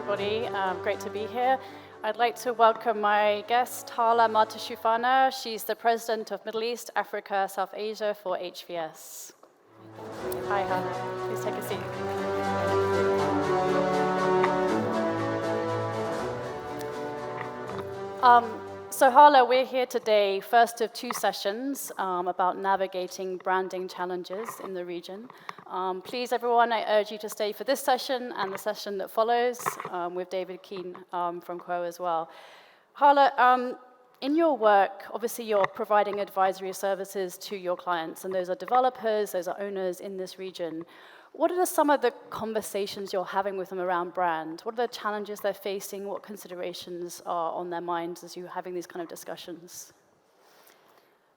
everybody. Great to be here. I'd like to welcome my guest, Hala Choufany. She's the President of Middle East, Africa, South Asia for HVS. Hi, Hala. Please take a seat. So Hala, we're here today, first of two sessions about navigating branding challenges in the region. Please, everyone, I urge you to stay for this session and the session that follows with David Keane from Quo as well. Hala, in your work, obviously you're providing advisory services to your clients, and those are developers, those are owners in this region. What are some of the conversations you're having with them around brand? What are the challenges they're facing? What considerations are on their minds as you're having these kind of discussions?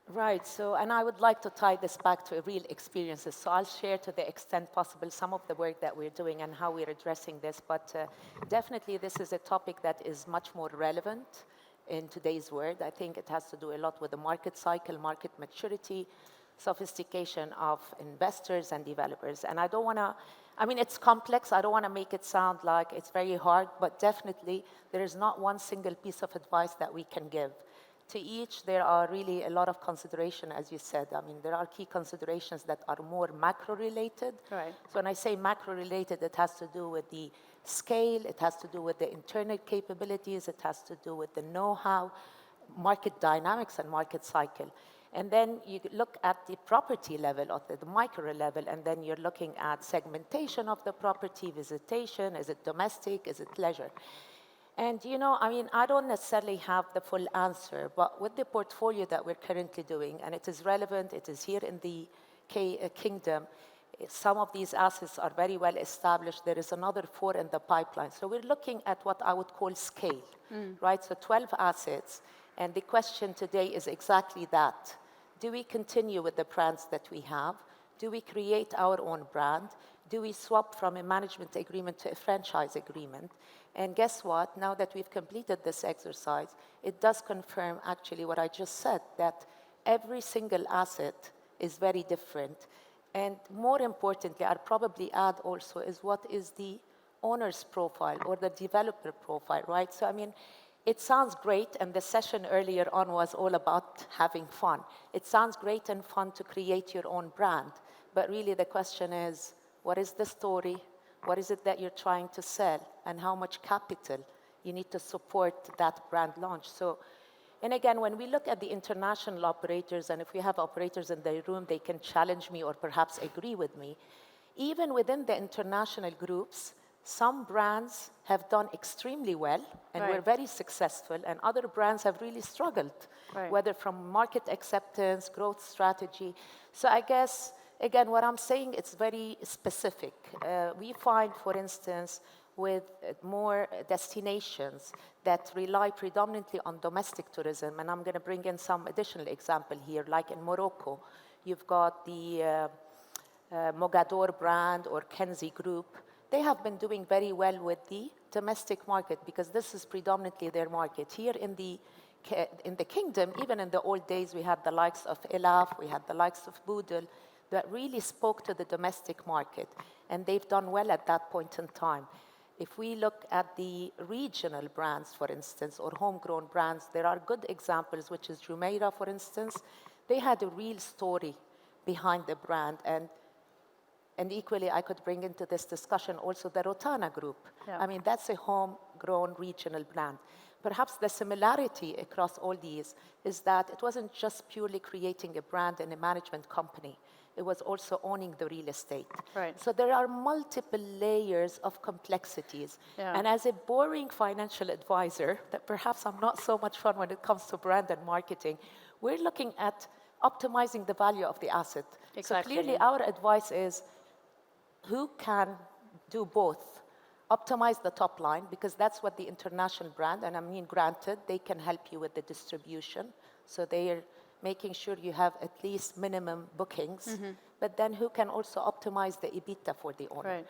Right, and I would like to tie this back to real experiences. So I'll share to the extent possible some of the work that we're doing and how we're addressing this. But definitely this is a topic that is much more relevant in today's world. I think it has to do a lot with the market cycle, market maturity, sophistication of investors and developers. And I don't want to, it's complex. I don't want to make it sound like it's very hard, but definitely there is not one single piece of advice that we can give. To each, there are really a lot of consideration, as you said. There are key considerations that are more macro-related. Right. So when I say macro-related, it has to do with the scale, it has to do with the internal capabilities, it has to do with the know-how, market dynamics, and market cycle. And then you look at the property level, or the micro level, and then you're looking at segmentation of the property, visitation, is it domestic, is it leisure? And I don't necessarily have the full answer, but with the portfolio that we're currently doing, and it is relevant, it is here in the Kingdom, some of these assets are very well established. There is another 4 in the pipeline. So we're looking at what I would call scale, right? So 12 assets. And the question today is exactly that. Do we continue with the brands that we have? Do we create our own brand? Do we swap from a management agreement to a franchise agreement? And guess what? Now that we've completed this exercise, it does confirm actually what I just said, that every single asset is very different. And more importantly, I'd probably add also is what is the owner's profile or the developer profile, right? So it sounds great, and the session earlier on was all about having fun. It sounds great and fun to create your own brand, but really the question is, what is the story? What is it that you're trying to sell? And how much capital you need to support that brand launch? So, and again, when we look at the international operators, and if we have operators in the room, they can challenge me or perhaps agree with me. Even within the international groups, some brands have done extremely well and were very successful, and other brands have really struggled, whether from market acceptance, growth strategy. So I guess, again, what I'm saying, it's very specific. We find, for instance, with more destinations that rely predominantly on domestic tourism, and I'm going to bring in some additional example here, like in Morocco, you've got the Mogador brand or Kenzie Group. They have been doing very well with the domestic market because this is predominantly their market. Here in the Kingdom, even in the old days, we had the likes of Elaf, we had the likes of Boodle, that really spoke to the domestic market, and they've done well at that point in time. If we look at the regional brands, for instance, or homegrown brands, there are good examples, which is Jumeirah, for instance. They had a real story behind the brand, and equally, I could bring into this discussion also the Rotana Group. Yeah. That's a homegrown regional brand. Perhaps the similarity across all these is that it wasn't just purely creating a brand and a management company. It was also owning the real estate. Right. So there are multiple layers of complexities. Yeah. And as a boring financial advisor, that perhaps I'm not so much fun when it comes to brand and marketing, we're looking at optimizing the value of the asset. Exactly. So clearly our advice is, who can do both? Optimize the top line, because that's what the international brand, and granted, they can help you with the distribution. So they are making sure you have at least minimum bookings. But then who can also optimize the EBITDA for the owner? Right.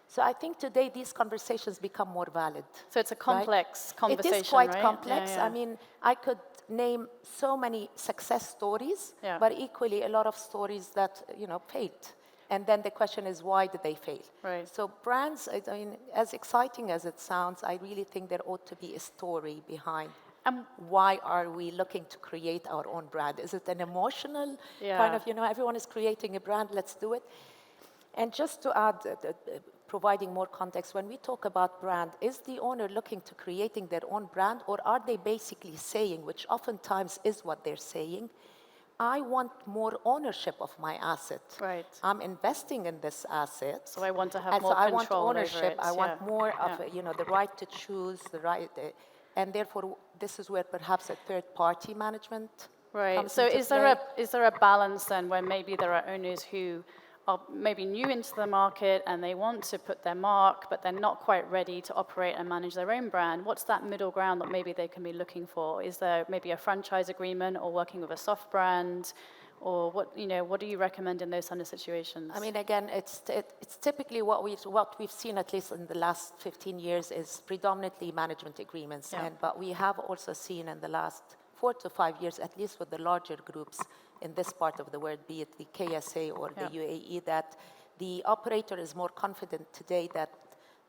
So I think today these conversations become more valid. So it's a complex conversation, It is quite right? complex. Yeah. I could name so many success stories, but equally a lot of stories that, failed. And then the question is, why did they fail? Right. So brands, I mean, as exciting as it sounds, I really think there ought to be a story behind why are we looking to create our own brand? Is it an emotional kind of, everyone is creating a brand, let's do it? And just to add, providing more context, when we talk about brand, is the owner looking to creating their own brand, or are they basically saying, which oftentimes is what they're saying, I want more ownership of my asset. Right. I'm investing in this asset. So I want to have and more so I control want ownership. over it. I want more of, the right to choose, the right, and therefore this is where perhaps a third-party management comes So into is play. is there a balance then where maybe there are owners who are maybe new into the market and they want to put their mark, but they're not quite ready to operate and manage their own brand? What's that middle ground that maybe they can be looking for? Is there maybe a franchise agreement or working with a soft brand? Or what do you recommend in those kind of situations? I mean, again, it's typically what we've seen, at least in the last 15 years, is predominantly management agreements. But we have also seen in the last 4 to 5 years, at least with the larger groups in this part of the world, be it the KSA or the UAE, that the operator is more confident today that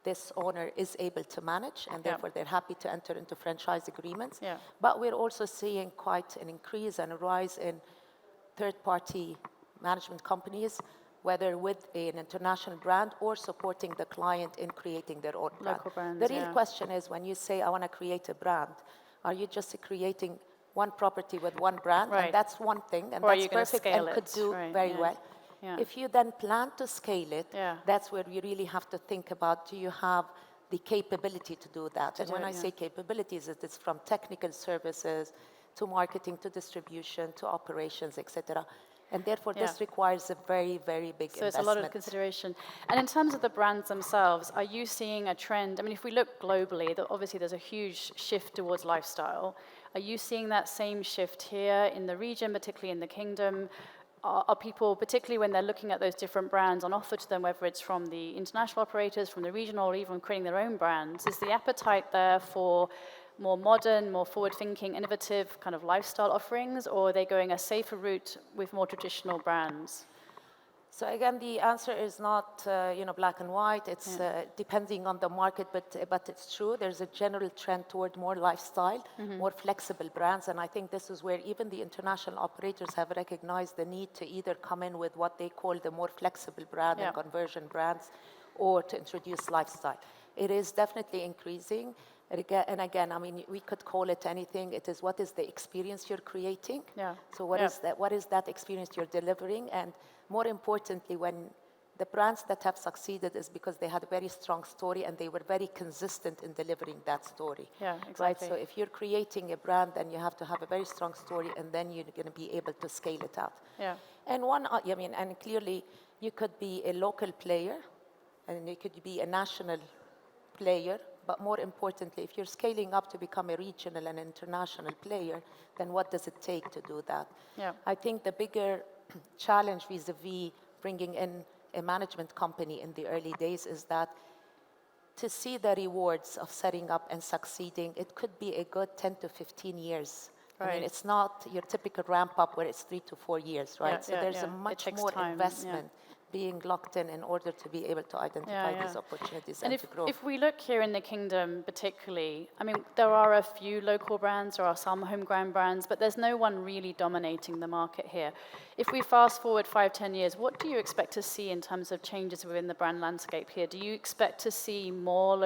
this owner is able to manage, and therefore they're happy to enter into franchise agreements. But we're also seeing quite an increase and a rise in third-party management companies, whether with an international brand or supporting the client in creating their own brand. Local brands, the real question is, when you say, I want to create a brand, are you just creating one property with one brand? And that's one thing, and that's perfect and could do very well. If you then plan to scale it, that's where you really have to think about, do you have the capability to do that? And when I say capabilities, it's from technical services to marketing, to distribution, to operations, etc. And therefore, this requires a very, very big investment. So it's a lot of consideration. And in terms of the brands themselves, are you seeing a trend? I mean, if we look globally, obviously there's a huge shift towards lifestyle. Are you seeing that same shift here in the region, particularly in the Kingdom? Are people, particularly when they're looking at those different brands on offer to them, whether it's from the international operators, from the regional, or even creating their own brands, is the appetite there for more modern, more forward-thinking, innovative kind of lifestyle offerings, or are they going a safer route with more traditional brands? So again, the answer is not black and white. It's depending on the market, but it's true. There's a general trend toward more lifestyle, more flexible brands, and I think this is where even the international operators have recognized the need to either come in with what they call the more flexible brand and conversion brands, or to introduce lifestyle. It is definitely increasing. And again, I mean, we could call it anything. It is, what is the experience you're creating? So what is that experience you're delivering? And more importantly, when the brands that have succeeded is because they had a very strong story and they were very consistent in delivering that story. Right? So if you're creating a brand, then you have to have a very strong story, and then you're going to be able to scale it out. And and clearly you could be a local player, and you could be a national player. But more importantly, if you're scaling up to become a regional and international player, then what does it take to do that? I think the bigger challenge vis-a-vis bringing in a management company in the early days is that to see the rewards of setting up and succeeding, it could be a good 10 to 15 years. I mean, it's not your typical ramp up where it's 3 to 4 years, right? So there's a much more investment being locked in order to be able to identify these opportunities and to grow. If we look here in the Kingdom particularly, I mean, there are a few local brands, there are some homegrown brands, but there's no one really dominating the market here. If we fast forward 5-10 years, what do you expect to see in terms of changes within the brand landscape here? Do you expect to see more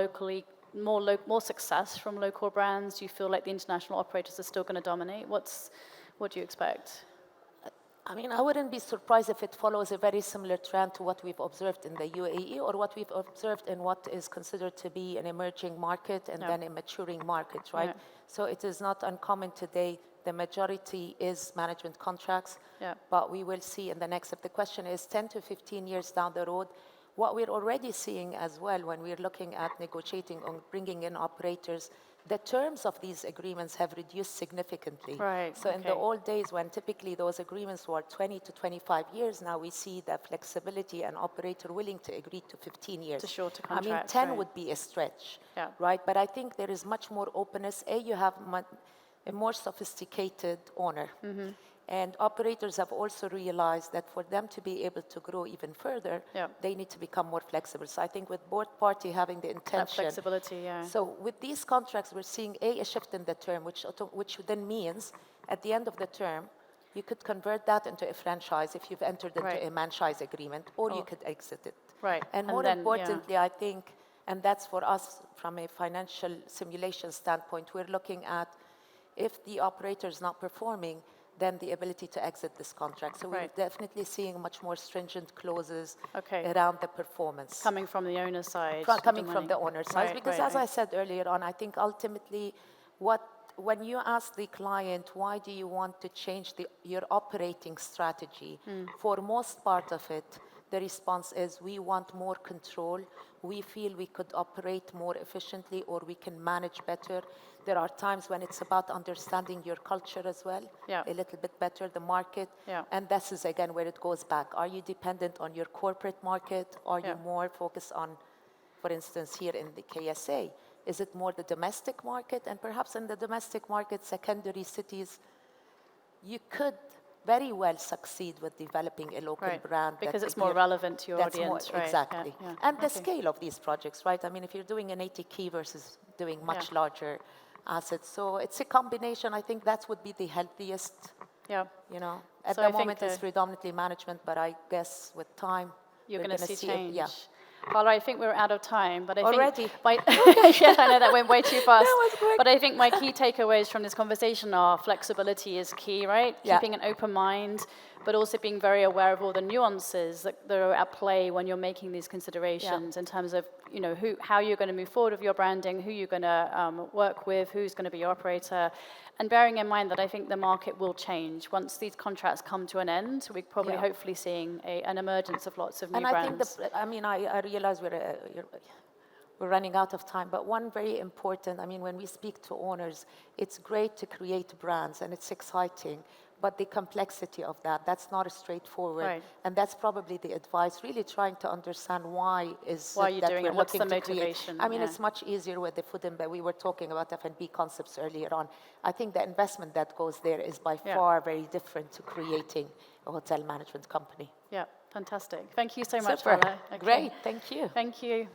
success from local brands? Do you feel like the international operators are still going to dominate? What do you expect? I mean, I wouldn't be surprised if it follows a very similar trend to what we've observed in the UAE, or what we've observed in what is considered to be an emerging market and then a maturing market, right? So it is not uncommon today. The majority is management contracts, but we will see in the next. If the question is 10 to 15 years down the road, what we're already seeing as well when we're looking at negotiating on bringing in operators, the terms of these agreements have reduced significantly. So in the old days, when typically those agreements were 20 to 25 years, now we see the flexibility and operator willing to agree to 15 years. To shorter contracts, I mean, 10 would be a stretch, right? But I think there is much more openness. You have a more sophisticated owner. And operators have also realized that for them to be able to grow even further, they need to become more flexible. So I think with both parties having the intention. That flexibility, yeah. So with these contracts, we're seeing a shift in the term, which then means at the end of the term, you could convert that into a franchise if you've entered into a franchise agreement, or you could exit it. Right. And more importantly, I think, and that's for us from a financial simulation standpoint, we're looking at if the operator is not performing, then the ability to exit this contract. So we're definitely seeing much more stringent clauses around the performance. Coming from the owner's side. Coming from the owner's side. Because as I said earlier on, I think ultimately when you ask the client, why do you want to change your operating strategy? For most part of it, the response is we want more control. We feel we could operate more efficiently, or we can manage better. There are times when it's about understanding your culture as well, a little bit better, the market. And this is, again, where it goes back. Are you dependent on your corporate market? Are you more focused on, for instance, here in the KSA, is it more the domestic market? And perhaps in the domestic market, secondary cities, you could very well succeed with developing a local brand. Because it's more relevant to your audience, right? Exactly. And the scale of these projects, right? I mean, if you're doing an 80 key versus doing much larger assets. So it's a combination. I think that would be the healthiest. You know, at the moment it's predominantly management, but I guess with time, you're going to see change. Hala, I think we're out of time, but I already. think I know that went way too fast. That was quick. But I think my key takeaways from this conversation are flexibility is key, right? Keeping an open mind, but also being very aware of all the nuances that are at play when you're making these considerations in terms of, you know, how you're going to move forward with your branding, who you're going to work with, who's going to be your operator, and bearing in mind that I think the market will change. Once these contracts come to an end, we're probably hopefully seeing an emergence of lots of new brands. And I realize we're running out of time, but one very important, I mean, when we speak to owners, it's great to create brands and it's exciting, but the complexity of that's not as straightforward. And that's probably the advice, really trying to understand why you're doing it, what's the motivation. I mean, it's much easier with the food and we were talking about F&B concepts earlier on. I think the investment that goes there is by far very different to creating a hotel management company. Fantastic. Thank you so much, Super. Hala. Great, thank you. Thank you.